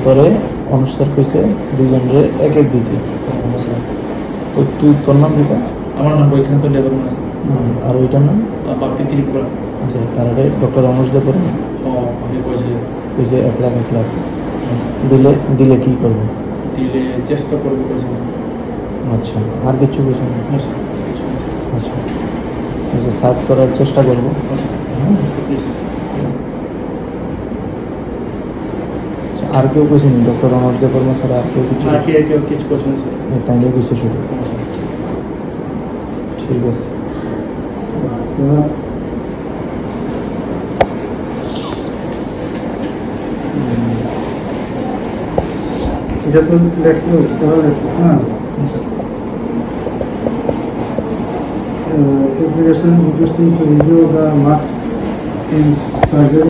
তোরে অনুসার কইছে দুজনরে এক এক দিতে। তো তুই তোর নাম দিতা? আমার নাম বৈখান্ত দেববর্মা। আর ওইটার নাম বাপ্পি ত্রিপুরা। আচ্ছা, তারা ডক্টর অনুজ দে পড়ে কইছে 1 লাখ 1 লাখ দিলে দিলে কি করবো? দিলে চেষ্টা করবো কইছে। আচ্ছা, আর কিছু কইছে না? আচ্ছা আচ্ছা, সার্ভ করার চেষ্টা করবো। আর কেউ কইছে নি ডক্টর অনুজ দে পড়ে ছাড়া আর কেউ কিছু? আর কেউ কিছু করছে না স্যার। তাই নিয়ে কইছে শুধু? ঠিক আছে। এটা তো লেখছিস, তোরা লেখছিস না? Application requesting to review the marks in surgery.